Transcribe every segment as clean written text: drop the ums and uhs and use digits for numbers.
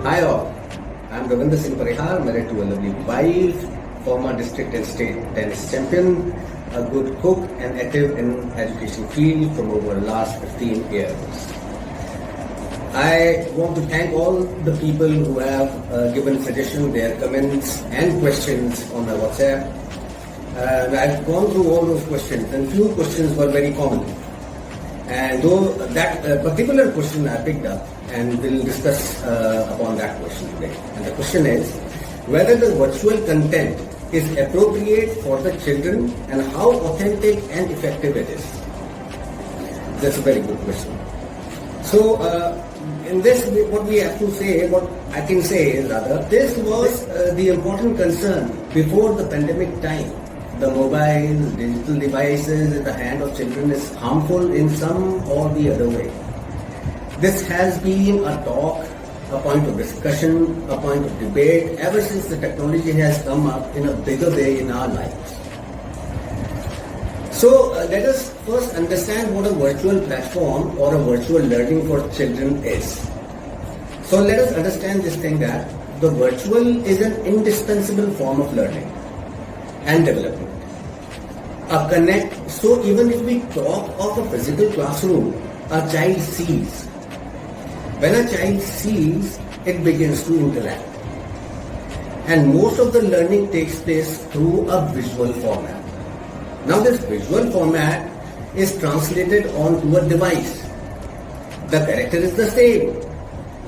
Hi all, I'm Ravinder Singh Parihar, married to a lovely wife, former district and state tennis champion, a good cook and active in education field from over the last 15 years. I want to thank all the people who have given suggestions, their comments and questions on my WhatsApp. I've gone through all those questions and few questions were very common. And though that particular question I picked up and we'll discuss upon that question today. And the question is whether the virtual content is appropriate for the children and how authentic and effective it is. That's a very good question. So in this, what we have to say, what I can say is rather, this was the important concern before the pandemic time. The mobiles, digital devices in the hand of children is harmful in some or the other way. This has been a talk, a point of discussion, a point of debate ever since the technology has come up in a bigger way in our lives. So let us first understand what a virtual platform or a virtual learning for children is. So let us understand this thing that the virtual is an indispensable form of learning and development. A connect, so even if we talk of a physical classroom, a child sees. When a child sees, it begins to interact. And most of the learning takes place through a visual format. Now this visual format is translated onto a device. The character is the same.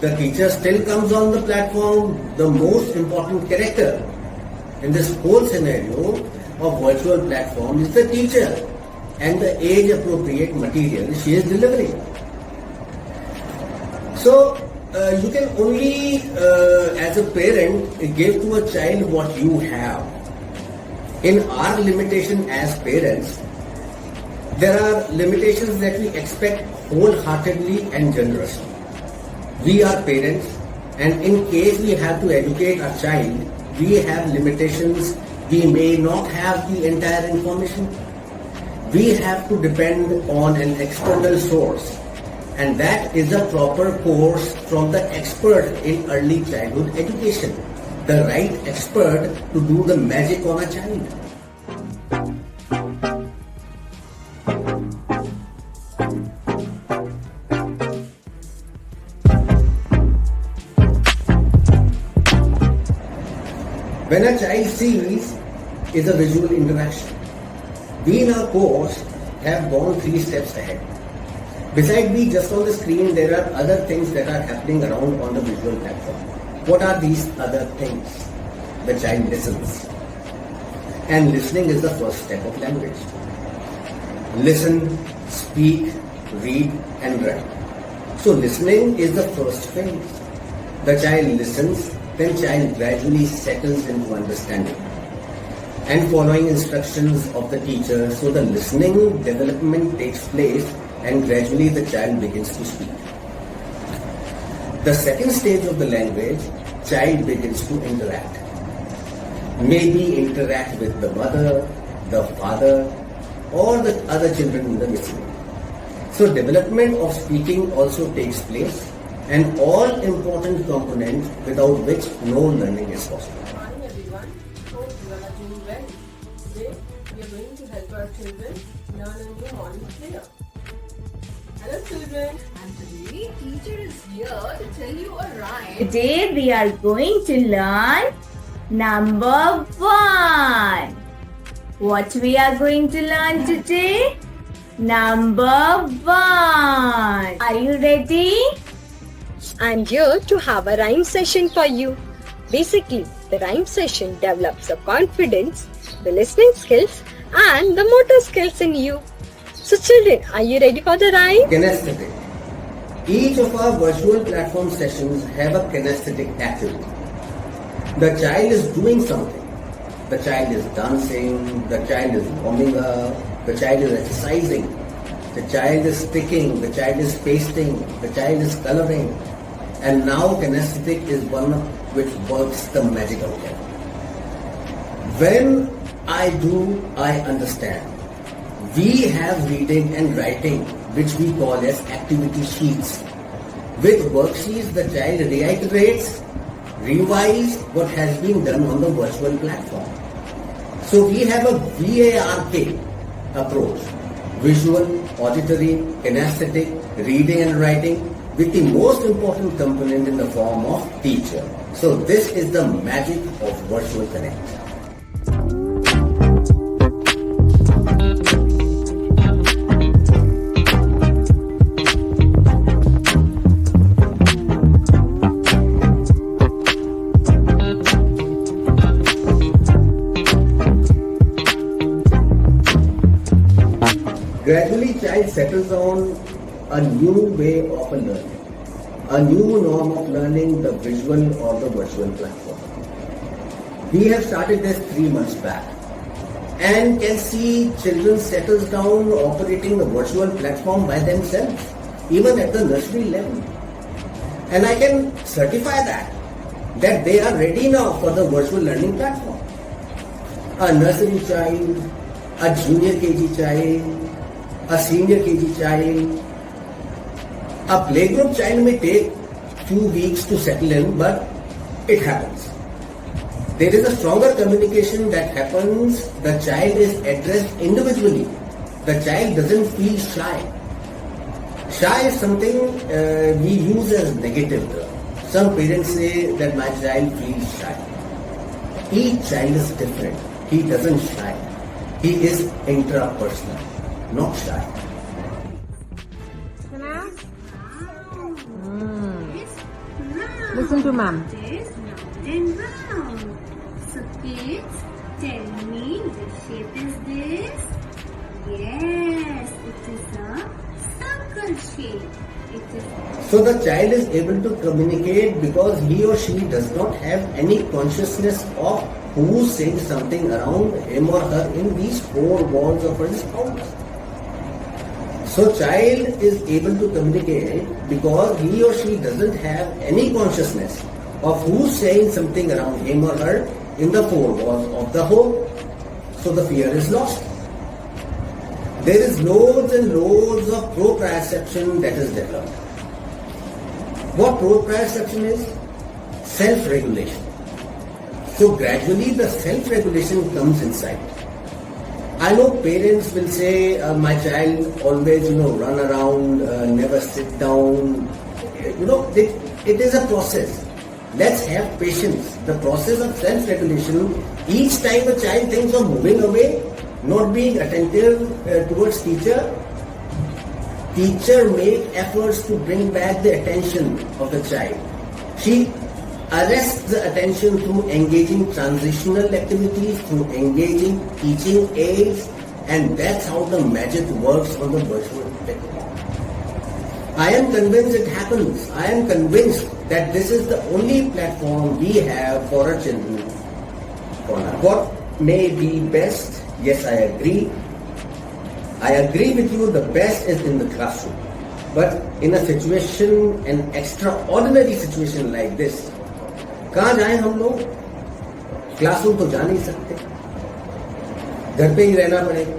The teacher still comes on the platform, the most important character in this whole scenario of virtual platform is the teacher and the age appropriate material she is delivering. So you can only as a parent give to a child what you have. In our limitation as parents, there are limitations that we expect wholeheartedly and generously. We are parents, and in case we have to educate our child, we have limitations. We may not have the entire information. We have to depend on an external source, and that is a proper course from the expert in early childhood education, the right expert to do the magic on a child. When a child sees is a visual interaction. We in our course have gone 3 steps ahead. Besides being just on the screen, there are other things that are happening around on the visual platform. What are these other things? The child listens. And listening is the first step of language. Listen, speak, read and write. So listening is the first phase. The child listens, then child gradually settles into understanding and following instructions of the teacher. So the listening development takes place and gradually the child begins to speak. The second stage of the language, child begins to interact. Maybe interact with the mother, the father, or the other children in the vicinity. So development of speaking also takes place, an all important component without which no learning is possible. Good morning everyone. Hope you all are doing well. Today we are going to help our children learn a new morning prayer. Hello children. And today teacher is here to tell you a rhyme. Today we are going to learn number 1. What we are going to learn today? Number 1. Are you ready? I'm here to have a rhyme session for you. Basically, the rhyme session develops the confidence, the listening skills and the motor skills in you. So children, are you ready for the rhyme? Kinesthetic. Each of our virtual platform sessions have a kinesthetic activity. The child is doing something. The child is dancing, the child is warming up, the child is exercising, the child is sticking, the child is pasting, the child is coloring. And now kinesthetic is one which works the magic out there. When I do, I understand. We have reading and writing which we call as activity sheets. With worksheets, the child reiterates, revise what has been done on the virtual platform. So we have a VARK approach: visual, auditory, kinesthetic, reading and writing, with the most important component in the form of teacher. So this is the magic of Virtual Connect. Gradually, child settles on a new way of learning, a new norm of learning, the visual or the virtual platform. We have started this 3 months back and can see children settle down operating the virtual platform by themselves, even at the nursery level. And I can certify that they are ready now for the virtual learning platform. A nursery child, a junior KG child, a senior KG child, a playgroup child may take few weeks to settle in, but it happens. There is a stronger communication that happens. The child is addressed individually. The child doesn't feel shy. Shy is something we use as negative term. Some parents say that my child feels shy. Each child is different. He doesn't shy. He is intrapersonal, not shy. Listen to ma'am. This round and round. So kids, tell me which shape is this? Yes, it is a circle shape. It is So the child is able to communicate because he or she does not have any consciousness of who is saying something around him or her in these 4 walls of his house. So child is able to communicate because he or she doesn't have any consciousness of who's saying something around him or her in the 4 walls of the home. So the fear is lost. There is loads and loads of proprioception that is developed. What proprioception is? Self-regulation. So gradually the self-regulation comes inside. I know parents will say, my child always, run around, never sit down. It is a process. Let's have patience. The process of self-regulation, each time a child thinks of moving away, not being attentive towards teacher make efforts to bring back the attention of the child. She arrests the attention through engaging transitional activities, through engaging teaching aids, and that's how the magic works on the virtual platform. I am convinced it happens. I am convinced that this is the only platform we have for our children. What may be best? Yes, I agree. I agree with you, the best is in the classroom. But in a situation, an extraordinary situation like this, कहाँ जाएं हम लोग? Classroom तो जा नहीं सकते, घर पे ही रहना पड़ेगा.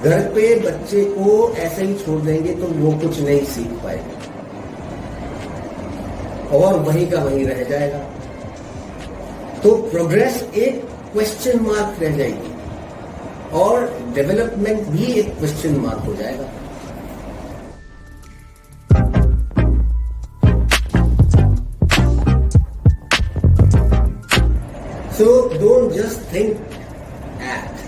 घर पे बच्चे को ऐसे ही छोड़ देंगे तो वो कुछ नहीं सीख पाएगा और वहीं का वहीं रह जाएगा. तो प्रोग्रेस एक क्वेश्चन मार्क रह जाएगी और डेवलपमेंट भी एक क्वेश्चन मार्क हो जाएगा. So don't just think, act.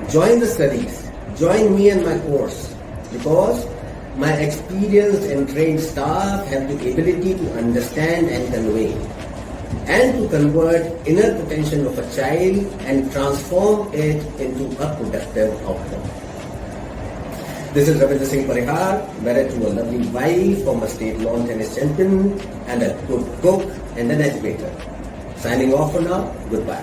Join the studies. Join me and my course because my experienced and trained staff have the ability to understand and convey and to convert inner potential of a child and transform it into a productive outcome. This is Ravindra Singh Parihar, married to a lovely wife, former state lawn tennis champion and a good cook and an educator. Signing off for now. Goodbye.